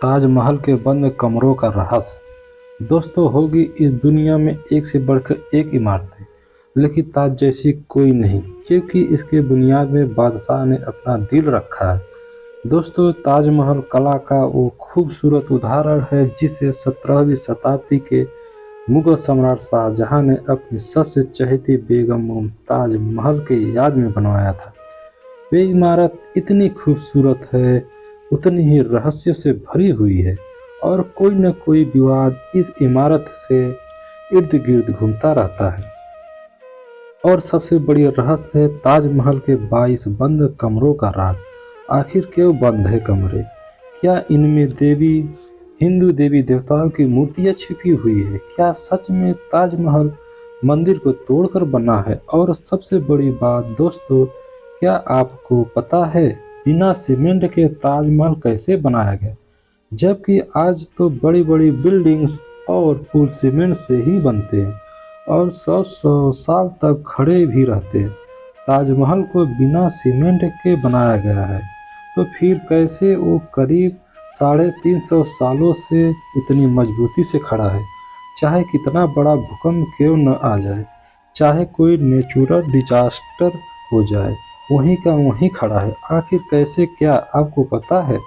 ताजमहल के बंद कमरों का रहस्य। दोस्तों, होगी इस दुनिया में एक से बढ़कर एक इमारतें, लेकिन ताज जैसी कोई नहीं, क्योंकि इसके बुनियाद में बादशाह ने अपना दिल रखा है। दोस्तों, ताजमहल कला का वो खूबसूरत उदाहरण है जिसे 17वीं शताब्दी के मुगल सम्राट शाहजहां ने अपनी सबसे चहेती बेगम मुमताज महल के याद में बनवाया था। वे इमारत इतनी खूबसूरत है, उतनी ही रहस्य से भरी हुई है, और कोई न कोई विवाद इस इमारत से इर्द गिर्द घूमता रहता है। और सबसे बड़ी रहस्य है ताजमहल के 22 बंद कमरों का राज। आखिर क्यों बंद है कमरे? क्या इनमें हिंदू देवी देवताओं की मूर्तियां छिपी हुई है? क्या सच में ताजमहल मंदिर को तोड़कर बना है? और सबसे बड़ी बात दोस्तों, क्या आपको पता है बिना सीमेंट के ताजमहल कैसे बनाया गया? जबकि आज तो बड़ी बड़ी बिल्डिंग्स और पुल सीमेंट से ही बनते हैं और 100 साल तक खड़े भी रहते हैं। ताजमहल को बिना सीमेंट के बनाया गया है, तो फिर कैसे वो करीब 350 सालों से इतनी मजबूती से खड़ा है? चाहे कितना बड़ा भूकंप क्यों न आ जाए, चाहे कोई नेचुरल डिजास्टर हो जाए, वहीं का वहीं खड़ा है। आखिर कैसे, क्या आपको पता है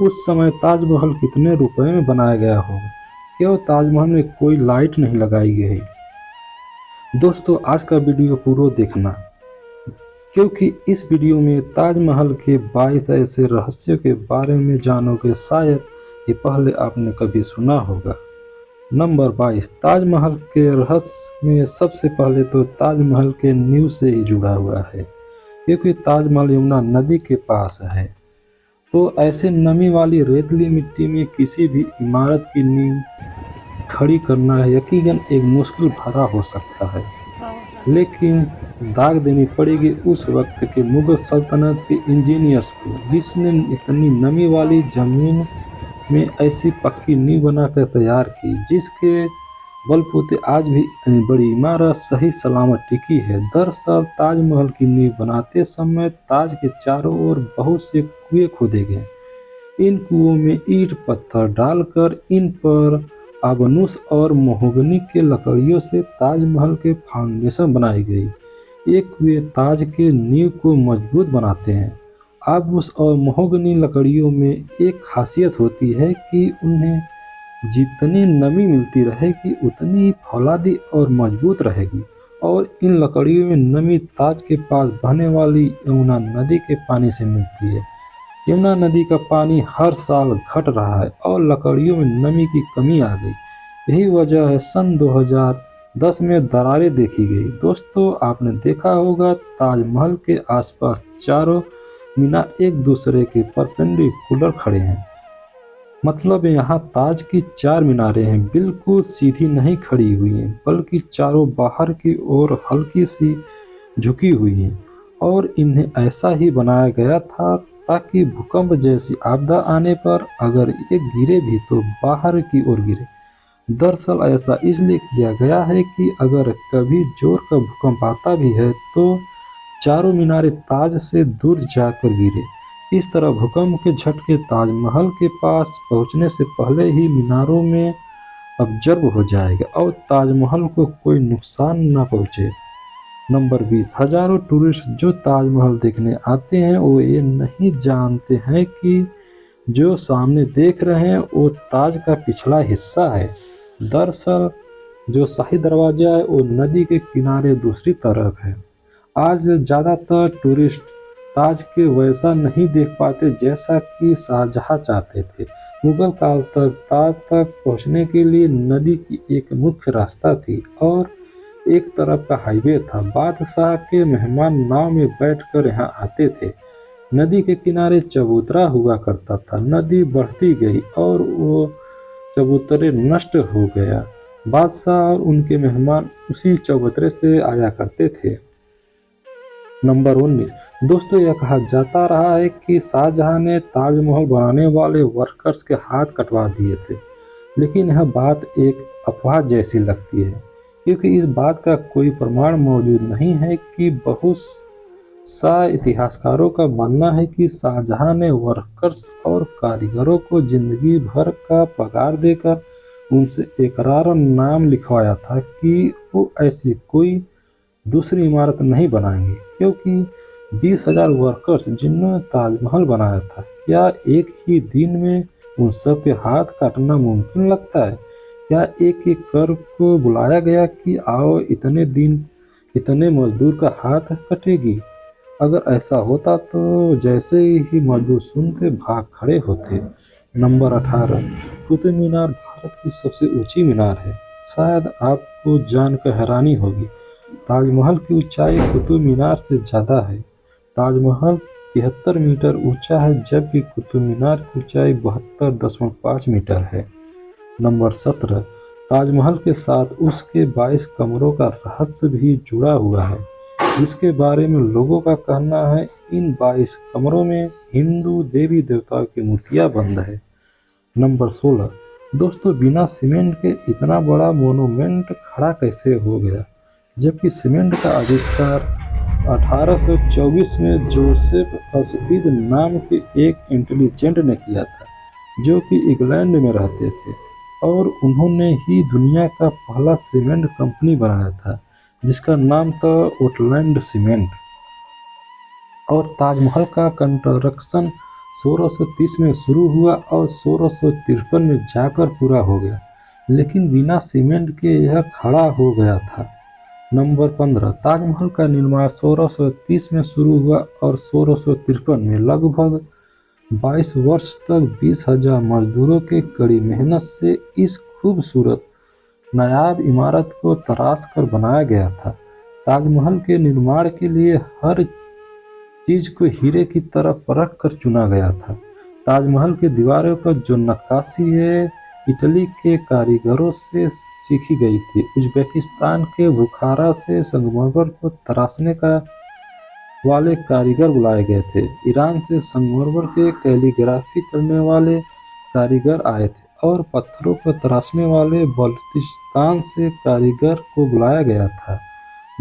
उस समय ताजमहल कितने रुपए में बनाया गया होगा? क्यों ताजमहल में कोई लाइट नहीं लगाई गई? दोस्तों, आज का वीडियो पूरा देखना, क्योंकि इस वीडियो में ताजमहल के 22 ऐसे रहस्यों के बारे में जानोगे शायद ये पहले आपने कभी सुना होगा। नंबर 22, ताजमहल के रहस्य में सबसे पहले तो ताजमहल के नींव से ही जुड़ा हुआ है, क्योंकि ताजमहल यमुना नदी के पास है। तो ऐसे नमी वाली रेतीली मिट्टी में किसी भी इमारत की नींव खड़ी करना यकीनन एक मुश्किल भरा हो सकता है, लेकिन दाग देनी पड़ेगी उस वक्त के मुगल सल्तनत के इंजीनियर्स को, जिसने इतनी नमी वाली जमीन में ऐसी पक्की नींव बनाकर तैयार की, जिसके बलबूते आज भी इतनी बड़ी इमारत सही सलामत टिकी है। दरअसल ताजमहल की नींव बनाते समय ताज के चारों ओर बहुत से कुएं खोदे गए। इन कुओं में ईंट पत्थर डालकर इन पर आबनूस और महोगनी के लकड़ियों से ताजमहल के फाउंडेशन बनाई गई। ये कुएं ताज के नींव को मजबूत बनाते हैं। आबनूस और महोगनी लकड़ियों में एक खासियत होती है कि उन्हें जितनी नमी मिलती रहेगी उतनी ही फौलादी और मजबूत रहेगी, और इन लकड़ियों में नमी ताज के पास बहने वाली यमुना नदी के पानी से मिलती है। यमुना नदी का पानी हर साल घट रहा है और लकड़ियों में नमी की कमी आ गई। यही वजह है सन 2010 में दरारें देखी गई। दोस्तों, आपने देखा होगा ताजमहल के आसपास चारों मीनार एक दूसरे के परपेंडिकुलर खड़े हैं। मतलब यहाँ ताज की 4 मीनारें हैं, बिल्कुल सीधी नहीं खड़ी हुई हैं, बल्कि चारों बाहर की ओर हल्की सी झुकी हुई हैं, और इन्हें ऐसा ही बनाया गया था ताकि भूकंप जैसी आपदा आने पर अगर ये गिरे भी तो बाहर की ओर गिरे। दरअसल ऐसा इसलिए किया गया है कि अगर कभी जोर का भूकंप आता भी है तो चारों मीनारें ताज से दूर जाकर गिरे। इस तरह भूकंप के झटके ताजमहल के पास पहुंचने से पहले ही मीनारों में अब्जर्व हो जाएगा और ताजमहल को कोई नुकसान न पहुंचे। नंबर 20, हजारों टूरिस्ट जो ताजमहल देखने आते हैं वो ये नहीं जानते हैं कि जो सामने देख रहे हैं वो ताज का पिछला हिस्सा है। दरअसल जो शाही दरवाजा है वो नदी के किनारे दूसरी तरफ है। आज ज़्यादातर टूरिस्ट ताज के वैसा नहीं देख पाते जैसा कि शाहजहां चाहते थे। मुगल काल तक ताज तक पहुंचने के लिए नदी की एक मुख्य रास्ता थी और एक तरफ का हाईवे था। बादशाह के मेहमान नाव में बैठकर यहाँ आते थे। नदी के किनारे चबूतरा हुआ करता था। नदी बढ़ती गई और वो चबूतरे नष्ट हो गया। बादशाह और उनके मेहमान उसी चबूतरे से आया करते थे। नंबर 19, दोस्तों, यह कहा जाता रहा है कि शाहजहां ने ताजमहल बनाने वाले वर्कर्स के हाथ कटवा दिए थे, लेकिन यह बात एक अफवाह जैसी लगती है, क्योंकि इस बात का कोई प्रमाण मौजूद नहीं है कि बहुत इतिहासकारों का मानना है कि शाहजहां ने वर्कर्स और कारीगरों को जिंदगी भर का पगार देकर उनसे इकरारन नाम लिखवाया था कि वो ऐसी कोई दूसरी इमारत नहीं बनाएंगे, क्योंकि 20,000 वर्कर्स जिन्होंने ताजमहल बनाया था, क्या एक ही दिन में उन सब के हाथ काटना मुमकिन लगता है? क्या एक एक कर को बुलाया गया कि आओ इतने दिन इतने मजदूर का हाथ कटेगी? अगर ऐसा होता तो जैसे ही मजदूर सुनते भाग खड़े होते। नंबर 18, कुतुब मीनार भारत की सबसे ऊंची मीनार है। शायद आपको जानकर हैरानी होगी, ताजमहल की ऊंचाई कुतुब मीनार से ज़्यादा है। ताजमहल 73 मीटर ऊंचा है, जबकि कुतुब मीनार की ऊंचाई 72.5 मीटर है। नंबर 17, ताजमहल के साथ उसके 22 कमरों का रहस्य भी जुड़ा हुआ है, जिसके बारे में लोगों का कहना है इन 22 कमरों में हिंदू देवी देवताओं की मूर्तियां बंद है। नंबर 16, दोस्तों बिना सीमेंट के इतना बड़ा मोनूमेंट खड़ा कैसे हो गया, जबकि सीमेंट का आविष्कार 1824 में जोसेफ अस्पीद नाम के एक इंटेलिजेंट ने किया था, जो कि इंग्लैंड में रहते थे, और उन्होंने ही दुनिया का पहला सीमेंट कंपनी बनाया था, जिसका नाम था वुडलैंड सीमेंट। और ताजमहल का कंस्ट्रक्शन 1630 में शुरू हुआ और 1653 में जाकर पूरा हो गया, लेकिन बिना सीमेंट के यह खड़ा हो गया था। नंबर 15, ताजमहल का निर्माण 1630 में शुरू हुआ और 1653 में लगभग 22 वर्ष तक 20,000 मजदूरों के कड़ी मेहनत से इस खूबसूरत नायाब इमारत को तराश कर बनाया गया था। ताजमहल के निर्माण के लिए हर चीज को हीरे की तरह परख कर चुना गया था। ताजमहल की दीवारों पर जो नक्काशी है, इटली के कारीगरों से सीखी गई थी। उज्बेकिस्तान के बुखारा से संगमरमर को तराशने का वाले कारीगर बुलाए गए थे। ईरान से संगमरमर के कैलीग्राफी करने वाले कारीगर आए थे, और पत्थरों को तराशने वाले बल्टिस्तान से कारीगर को बुलाया गया था।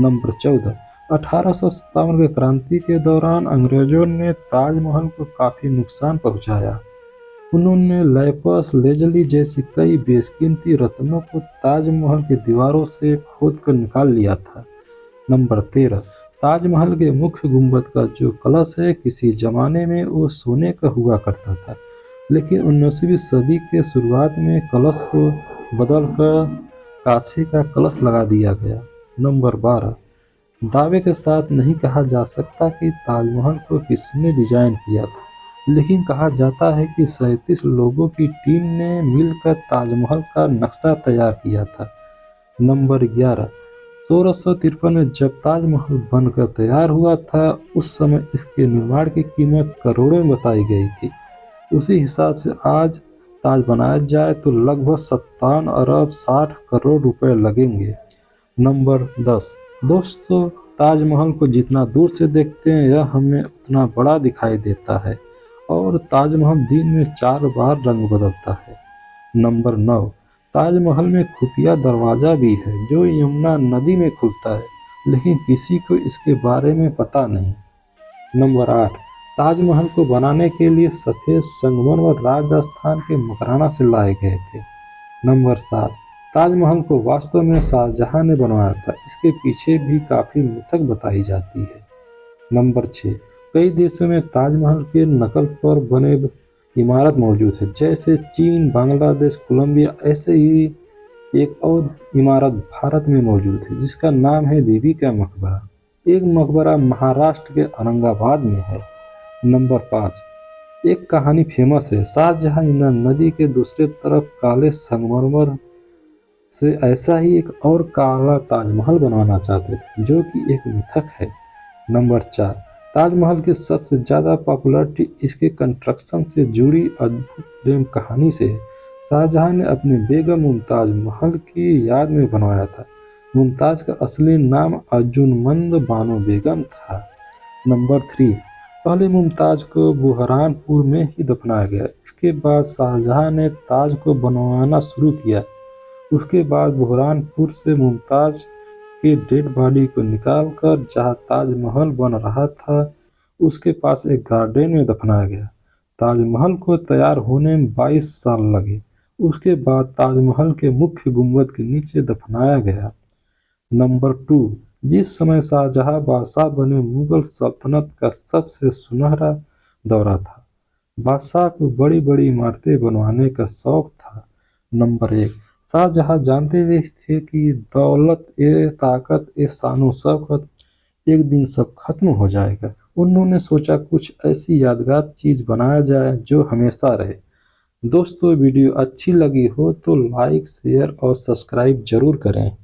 नंबर 14, 1857 की क्रांति के दौरान अंग्रेजों ने ताजमहल को काफी नुकसान पहुंचाया। उन्होंने लैपस लेजली जैसी कई बेशकीमती रत्नों को ताजमहल की दीवारों से खोदकर निकाल लिया था। नंबर 13, ताजमहल के मुख्य गुंबद का जो कलश है, किसी जमाने में वो सोने का हुआ करता था, लेकिन 19वीं सदी के शुरुआत में कलश को बदलकर कांसे का कलश लगा दिया गया। नंबर 12, दावे के साथ नहीं कहा जा सकता कि ताजमहल को किसने डिजाइन किया था, लेकिन कहा जाता है कि 37 लोगों की टीम ने मिलकर ताजमहल का नक्शा तैयार किया था। नंबर 11, 1653 में जब ताजमहल बनकर तैयार हुआ था, उस समय इसके निर्माण की कीमत करोड़ों में बताई गई थी। उसी हिसाब से आज ताज बनाया जाए तो लगभग 57 अरब 60 करोड़ रुपए लगेंगे। नंबर 10, दोस्तों ताजमहल को जितना दूर से देखते हैं, यह हमें उतना बड़ा दिखाई देता है, और ताजमहल दिन में 4 बार रंग बदलता है। नंबर 9, ताजमहल में खुफिया दरवाजा भी है, जो यमुना नदी में खुलता है, लेकिन किसी को इसके बारे में पता नहीं। नंबर 8, ताजमहल को बनाने के लिए सफ़ेद संगमरमर राजस्थान के मकराना से लाए गए थे। नंबर 7, ताजमहल को वास्तव में शाहजहां ने बनवाया था। इसके पीछे भी काफ़ी मिथक बताई जाती है। नंबर 6, कई देशों में ताजमहल के नकल पर बने इमारत मौजूद है, जैसे चीन, बांग्लादेश, कोलंबिया। ऐसे ही एक और इमारत भारत में मौजूद है, जिसका नाम है बीबी का मकबरा। एक मकबरा महाराष्ट्र के औरंगाबाद में है। नंबर 5, एक कहानी फेमस है। शाहजहां यमुना नदी के दूसरे तरफ काले संगमरमर से ऐसा ही एक और काला ताजमहल बनवाना चाहते थे, जो कि एक मिथक है। नंबर 4, ताजमहल की सबसे ज़्यादा पॉपुलरिटी इसके कंस्ट्रक्शन से जुड़ी अद्भुत प्रेम कहानी से है। शाहजहां ने अपनी बेगम मुमताज महल की याद में बनवाया था। मुमताज का असली नाम अर्जुनमंद बानो बेगम था। नंबर 3, पहले मुमताज को बुरहानपुर में ही दफनाया गया। इसके बाद शाहजहां ने ताज को बनवाना शुरू किया। उसके बाद बुरहानपुर से मुमताज की डेड बॉडी को निकालकर जहां ताजमहल बन रहा था उसके पास एक गार्डन में दफनाया गया। ताजमहल को तैयार होने में 22 साल लगे। उसके बाद ताजमहल के मुख्य गुंबद के नीचे दफनाया गया। नंबर 2, जिस समय शाहजहां बादशाह बने मुगल सल्तनत का सबसे सुनहरा दौरा था। बादशाह को बड़ी बड़ी इमारतें बनवाने का शौक था। नंबर 1, शाहजहां जानते भी थे कि दौलत ए ताकत ए शानो शौकत एक दिन सब खत्म हो जाएगा। उन्होंने सोचा कुछ ऐसी यादगार चीज बनाया जाए जो हमेशा रहे। दोस्तों वीडियो अच्छी लगी हो तो लाइक शेयर और सब्सक्राइब जरूर करें।